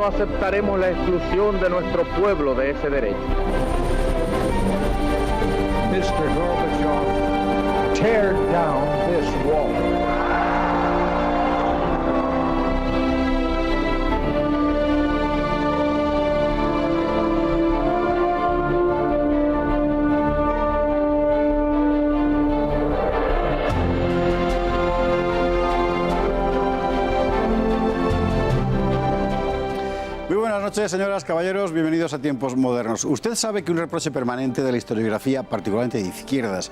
no aceptaremos la exclusión de nuestro pueblo de ese derecho. Mr. Gorbachev, tear down this wall. Buenas noches, señoras, caballeros, bienvenidos a Tiempos Modernos. Usted sabe que un reproche permanente de la historiografía, particularmente de izquierdas,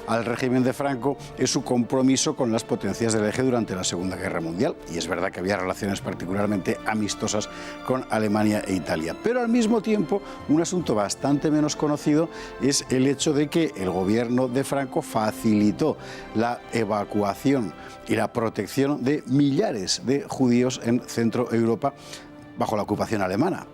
al régimen de Franco es su compromiso con las potencias del eje durante la Segunda Guerra Mundial. Y es verdad que había relaciones particularmente amistosas con Alemania e Italia. Pero al mismo tiempo, un asunto bastante menos conocido es el hecho de que el gobierno de Franco facilitó la evacuación y la protección de millares de judíos en Centro Europa bajo la ocupación alemana.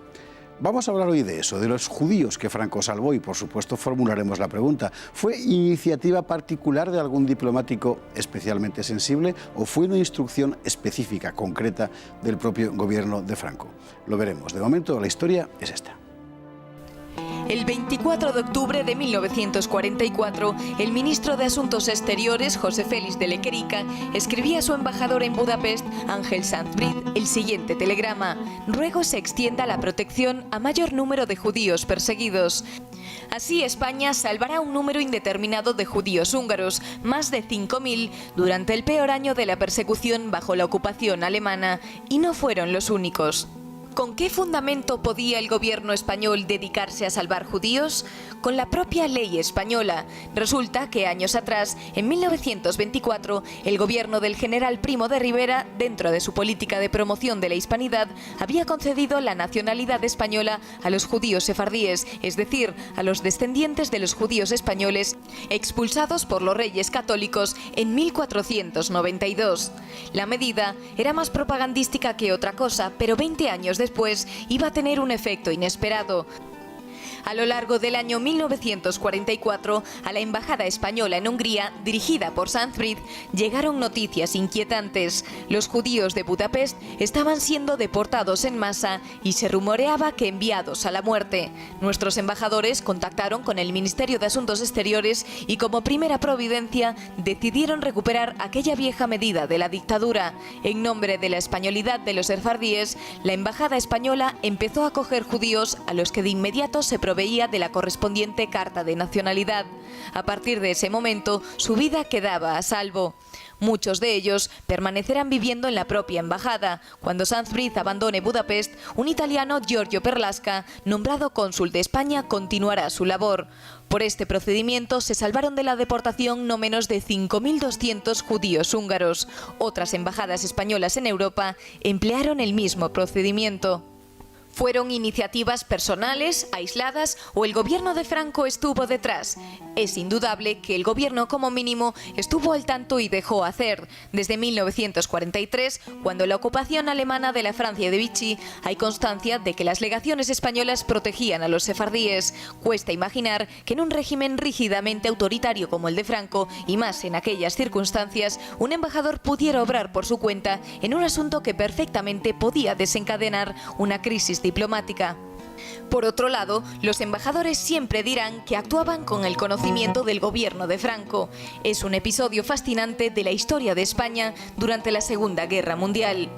Vamos a hablar hoy de eso, de los judíos que Franco salvó y, por supuesto, formularemos la pregunta. ¿Fue iniciativa particular de algún diplomático especialmente sensible o fue una instrucción específica, concreta, del propio gobierno de Franco? Lo veremos. De momento, la historia es esta. El 24 de octubre de 1944, el ministro de Asuntos Exteriores, José Félix de Lequerica, escribía a su embajador en Budapest, Ángel Sanz-Briz, el siguiente telegrama: ruego se extienda la protección a mayor número de judíos perseguidos. Así España salvará un número indeterminado de judíos húngaros, más de 5.000, durante el peor año de la persecución bajo la ocupación alemana, y no fueron los únicos. ¿Con qué fundamento podía el gobierno español dedicarse a salvar judíos? Con la propia ley española. Resulta que años atrás, en 1924, el gobierno del general Primo de Rivera, dentro de su política de promoción de la hispanidad, había concedido la nacionalidad española a los judíos sefardíes, es decir, a los descendientes de los judíos españoles expulsados por los reyes católicos en 1492. La medida era más propagandística que otra cosa, pero 20 años después iba a tener un efecto inesperado. A lo largo del año 1944, a la embajada española en Hungría, dirigida por Sanz-Briz, llegaron noticias inquietantes. Los judíos de Budapest estaban siendo deportados en masa y se rumoreaba que enviados a la muerte. Nuestros embajadores contactaron con el Ministerio de Asuntos Exteriores y, como primera providencia, decidieron recuperar aquella vieja medida de la dictadura. En nombre de la españolidad de los sefardíes, la embajada española empezó a acoger judíos a los que de inmediato se proveía de la correspondiente carta de nacionalidad. A partir de ese momento, su vida quedaba a salvo. Muchos de ellos permanecerán viviendo en la propia embajada. Cuando Sanz-Briz abandone Budapest, un italiano, Giorgio Perlasca, nombrado cónsul de España, continuará su labor. Por este procedimiento se salvaron de la deportación no menos de 5.200 judíos húngaros. Otras embajadas españolas en Europa emplearon el mismo procedimiento. ¿Fueron iniciativas personales, aisladas, o el gobierno de Franco estuvo detrás? Es indudable que el gobierno, como mínimo, estuvo al tanto y dejó hacer. Desde 1943, cuando la ocupación alemana de la Francia de Vichy, hay constancia de que las legaciones españolas protegían a los sefardíes. Cuesta imaginar que en un régimen rígidamente autoritario como el de Franco, y más en aquellas circunstancias, un embajador pudiera obrar por su cuenta en un asunto que perfectamente podía desencadenar una crisis diplomática. Por otro lado, los embajadores siempre dirán que actuaban con el conocimiento del gobierno de Franco. Es un episodio fascinante de la historia de España durante la Segunda Guerra Mundial.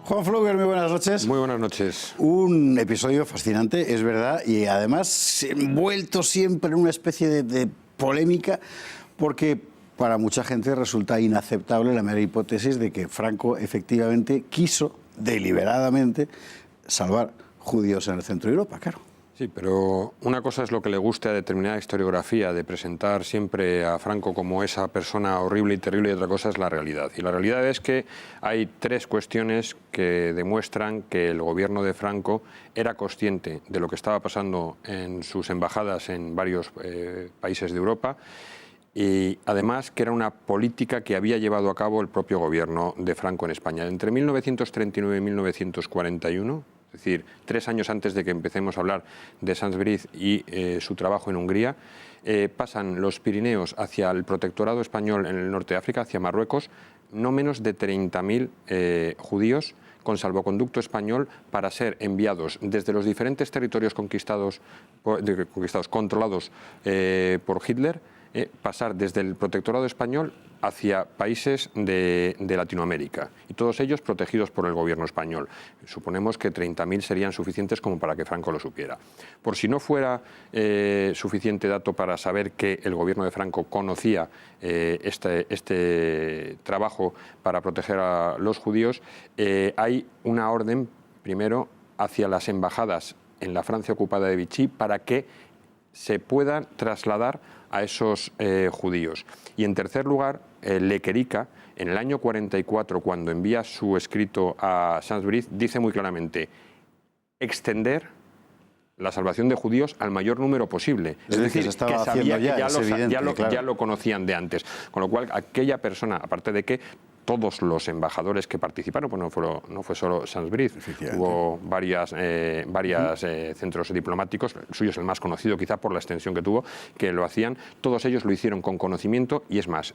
Juan Floguer, muy buenas noches. Muy buenas noches. Un episodio fascinante, es verdad, y además envuelto siempre en una especie de polémica, porque para mucha gente resulta inaceptable la mera hipótesis de que Franco efectivamente quiso deliberadamente salvar judíos en el centro de Europa, claro. Sí, pero una cosa es lo que le guste a determinada historiografía, de presentar siempre a Franco como esa persona horrible y terrible, y otra cosa es la realidad. Y la realidad es que hay tres cuestiones que demuestran que el gobierno de Franco era consciente de lo que estaba pasando en sus embajadas en varios países de Europa, y además que era una política que había llevado a cabo el propio gobierno de Franco en España. Entre 1939 y 1941, es decir, 3 años antes de que empecemos a hablar de Sanz-Briz y su trabajo en Hungría, pasan los Pirineos hacia el protectorado español en el norte de África, hacia Marruecos, no menos de 30.000 judíos con salvoconducto español para ser enviados desde los diferentes territorios controlados por Hitler, pasar desde el protectorado español hacia países de Latinoamérica, y todos ellos protegidos por el gobierno español. Suponemos que 30.000 serían suficientes como para que Franco lo supiera. Por si no fuera suficiente dato para saber que el gobierno de Franco conocía este trabajo para proteger a los judíos, hay una orden, primero, hacia las embajadas en la Francia ocupada de Vichy para que se puedan trasladar a esos judíos. Y en tercer lugar, Lequerica, en el año 44, cuando envía su escrito a Saint-Brieuc, dice muy claramente: extender la salvación de judíos al mayor número posible. Es decir, que sabía que ya lo conocían de antes. Con lo cual, aquella persona, aparte de que todos los embajadores que participaron, pues no fue solo Saint-Brieuc, hubo varias centros diplomáticos, el suyo es el más conocido quizá por la extensión que tuvo, que lo hacían, todos ellos lo hicieron con conocimiento y, es más,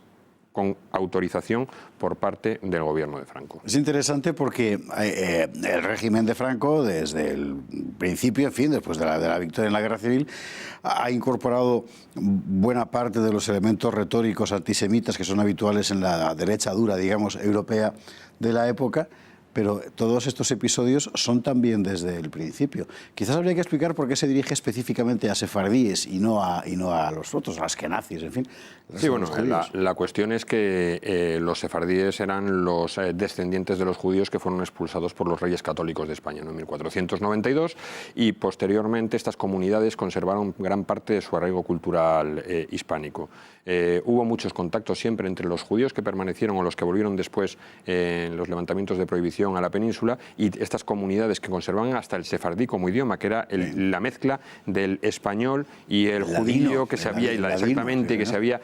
con autorización por parte del gobierno de Franco. Es interesante porque el régimen de Franco, desde el principio, en fin, después de la victoria en la Guerra Civil, ha incorporado buena parte de los elementos retóricos antisemitas que son habituales en la derecha dura, digamos, europea de la época. Pero todos estos episodios son también desde el principio. Quizás habría que explicar por qué se dirige específicamente a sefardíes y no a los otros, a los askenazis, en fin. Sí, bueno, la cuestión es que los sefardíes eran los descendientes de los judíos que fueron expulsados por los reyes católicos de España, ¿no?, en 1492, y posteriormente estas comunidades conservaron gran parte de su arraigo cultural hispánico. Hubo muchos contactos siempre entre los judíos que permanecieron o los que volvieron después en los levantamientos de prohibición a la península, y estas comunidades que conservaban hasta el sefardí como idioma, que era la mezcla del español y el judío que se había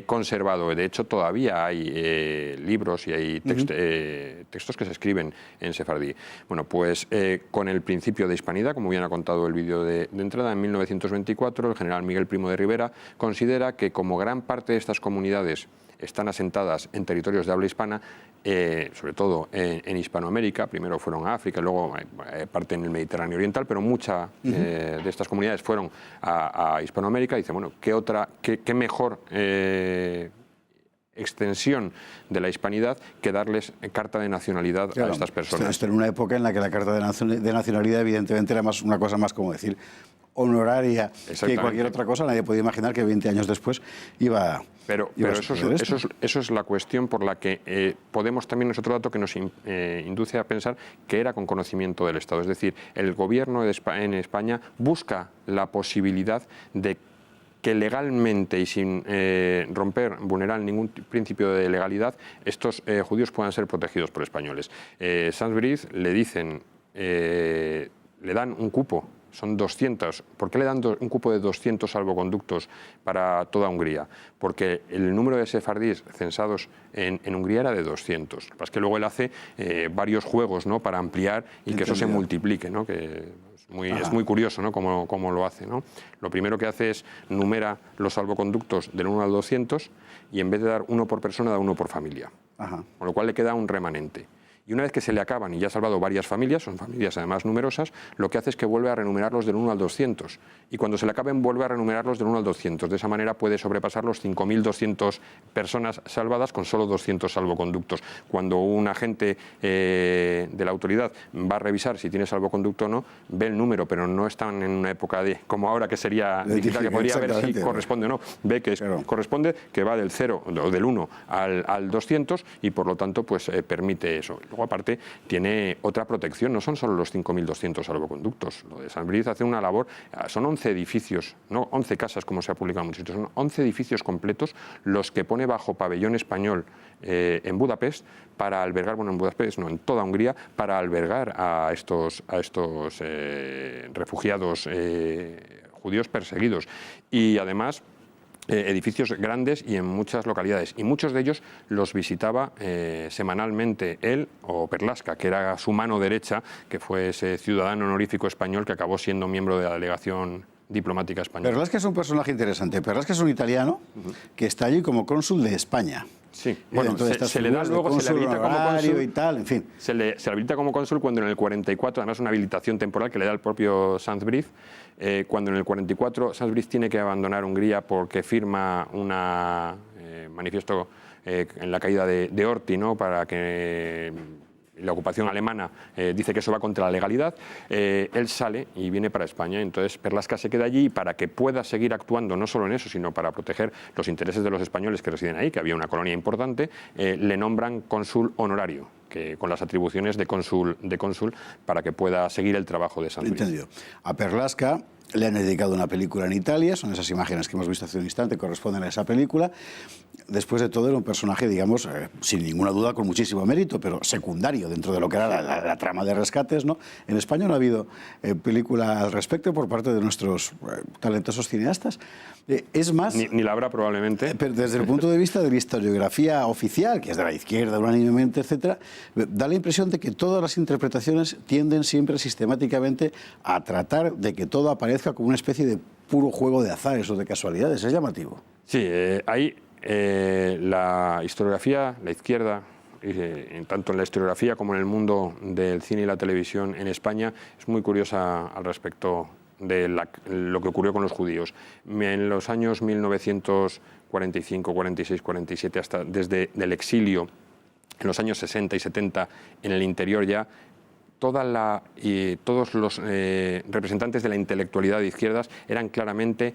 conservado. De hecho, todavía hay libros y hay textos que se escriben en sefardí. Bueno, pues con el principio de hispanidad, como bien ha contado el vídeo de entrada, en 1924 el general Miguel Primo de Rivera considera que, como gran parte de estas comunidades están asentadas en territorios de habla hispana, sobre todo en Hispanoamérica, primero fueron a África, luego parte en el Mediterráneo Oriental, pero muchas de estas comunidades fueron a Hispanoamérica. Dice, bueno, ¿qué mejor extensión de la hispanidad que darles carta de nacionalidad a estas personas? Esto en una época en la que la carta de nacionalidad evidentemente era una cosa más, como decir, honoraria que cualquier otra cosa. Nadie podía imaginar que 20 años después iba Pero eso es la cuestión por la que podemos también, es otro dato que nos induce a pensar que era con conocimiento del Estado. Es decir, el gobierno en España busca la posibilidad de que legalmente y sin vulnerar ningún principio de legalidad, estos judíos puedan ser protegidos por españoles. Saint-Brieuc le dan un cupo. Son 200. ¿Por qué le dan un cupo de 200 salvoconductos para toda Hungría? Porque el número de sefardíes censados en Hungría era de 200. Lo que pasa es que luego él hace varios juegos, ¿no?, para ampliar y que eso se multiplique, ¿no? Que es muy curioso, ¿no?, cómo lo hace, ¿no? Lo primero que hace es numera los salvoconductos del 1 al 200 y, en vez de dar uno por persona, da uno por familia. Con lo cual le queda un remanente. Y una vez que se le acaban y ya ha salvado varias familias, son familias además numerosas, lo que hace es que vuelve a renumerarlos del 1 al 200. Y cuando se le acaben, vuelve a renumerarlos del 1 al 200. De esa manera puede sobrepasar los 5.200 personas salvadas con solo 200 salvoconductos. Cuando un agente de la autoridad va a revisar si tiene salvoconducto o no, ve el número, pero no están en una época como ahora, que sería digital, que podría ver si corresponde o no. Ve que corresponde, que va del 0 o del 1 al 200, y por lo tanto pues permite eso. Luego, aparte, tiene otra protección, no son solo los 5.200 salvoconductos. Lo de Saint-Brieuc hace una labor, son 11 edificios, no 11 casas como se ha publicado en muchos sitios, son 11 edificios completos los que pone bajo pabellón español en Budapest para albergar, bueno, en Budapest no, en toda Hungría, para albergar a estos refugiados judíos perseguidos. Y además edificios grandes y en muchas localidades, y muchos de ellos los visitaba semanalmente él o Perlasca, que era su mano derecha, que fue ese ciudadano honorífico español que acabó siendo miembro de la delegación diplomática española. Perlasca es un personaje interesante. Perlasca es un italiano que está allí como cónsul de España. Sí, bueno, se le da luego, se le habilita como cónsul y tal, en fin. Se le habilita como cónsul cuando en el 44, además una habilitación temporal que le da el propio Saint-Brieuc, cuando en el 44 Saint-Brieuc tiene que abandonar Hungría porque firma un manifiesto en la caída de Horthy, ¿no?, para que la ocupación alemana dice que eso va contra la legalidad, él sale y viene para España. Entonces Perlasca se queda allí y para que pueda seguir actuando no solo en eso, sino para proteger los intereses de los españoles que residen ahí, que había una colonia importante, le nombran cónsul honorario, que con las atribuciones de cónsul para que pueda seguir el trabajo de Saint-Brieuc. Entendido. A Perlasca le han dedicado una película en Italia, son esas imágenes que hemos visto hace un instante, corresponden a esa película. Después de todo era un personaje, digamos, sin ninguna duda, con muchísimo mérito, pero secundario dentro de lo que era la trama de rescates, ¿no? En España no ha habido película al respecto por parte de nuestros talentosos cineastas. Es más... Ni la habrá probablemente. Pero desde el punto de vista de la historiografía oficial, que es de la izquierda unánimemente, etcétera, da la impresión de que todas las interpretaciones tienden siempre sistemáticamente a tratar de que todo aparezca como una especie de puro juego de azares o de casualidades. Es llamativo. Sí, hay... la historiografía, la izquierda, tanto en la historiografía como en el mundo del cine y la televisión en España, es muy curiosa al respecto de lo que ocurrió con los judíos. En los años 1945, 46, 47, hasta desde el exilio, en los años 60 y 70, en el interior ya, todos los representantes de la intelectualidad de izquierdas eran claramente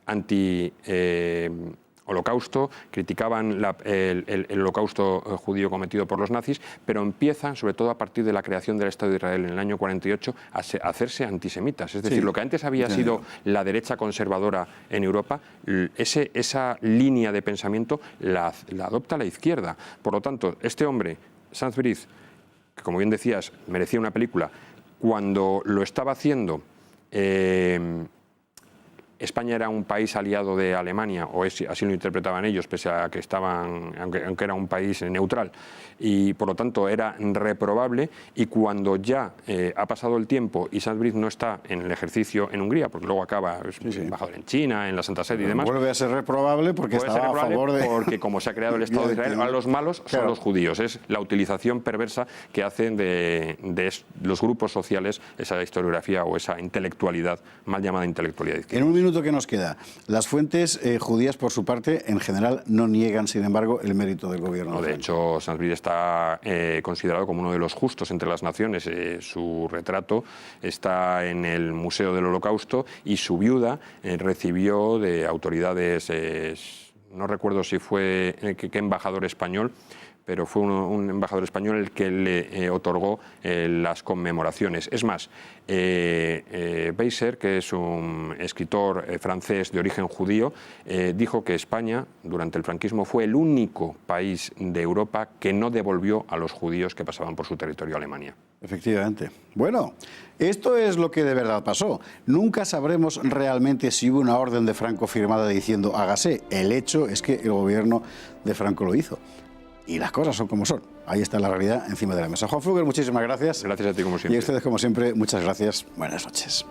anti-holocausto, criticaban el holocausto judío cometido por los nazis, pero empiezan, sobre todo a partir de la creación del Estado de Israel en el año 48, a hacerse antisemitas. Es decir, lo que antes había sido la derecha conservadora en Europa, esa línea de pensamiento la adopta la izquierda. Por lo tanto, este hombre, Saint-Brieuc, que como bien decías, merecía una película, cuando lo estaba haciendo... España era un país aliado de Alemania, o así lo interpretaban ellos, pese a que aunque era un país neutral, y por lo tanto era reprobable, y cuando ya ha pasado el tiempo y Saint-Brieuc no está en el ejercicio en Hungría, porque luego acaba embajador en China, en la Santa Sede y demás. Vuelve a ser reprobable porque estaba a favor de... Porque como se ha creado el Estado de Israel, ahora los malos son los judíos. Es la utilización perversa que hacen de los grupos sociales esa historiografía o esa intelectualidad, mal llamada intelectualidad izquierda. En un minuto que nos queda, las fuentes judías, por su parte, en general no niegan, sin embargo, el mérito del gobierno. No, de hecho, Saint-Brieuc está considerado como uno de los justos entre las naciones. Su retrato está en el Museo del Holocausto y su viuda recibió de autoridades, no recuerdo si fue qué embajador español, pero fue un embajador español el que le otorgó las conmemoraciones. Es más, Beiser, que es un escritor francés de origen judío, dijo que España, durante el franquismo, fue el único país de Europa que no devolvió a los judíos que pasaban por su territorio a Alemania. Efectivamente. Bueno, esto es lo que de verdad pasó. Nunca sabremos realmente si hubo una orden de Franco firmada diciendo hágase. El hecho es que el gobierno de Franco lo hizo. Y las cosas son como son. Ahí está la realidad encima de la mesa. Juan Fluger, muchísimas gracias. Gracias a ti, como siempre. Y a ustedes, como siempre, muchas gracias. Buenas noches.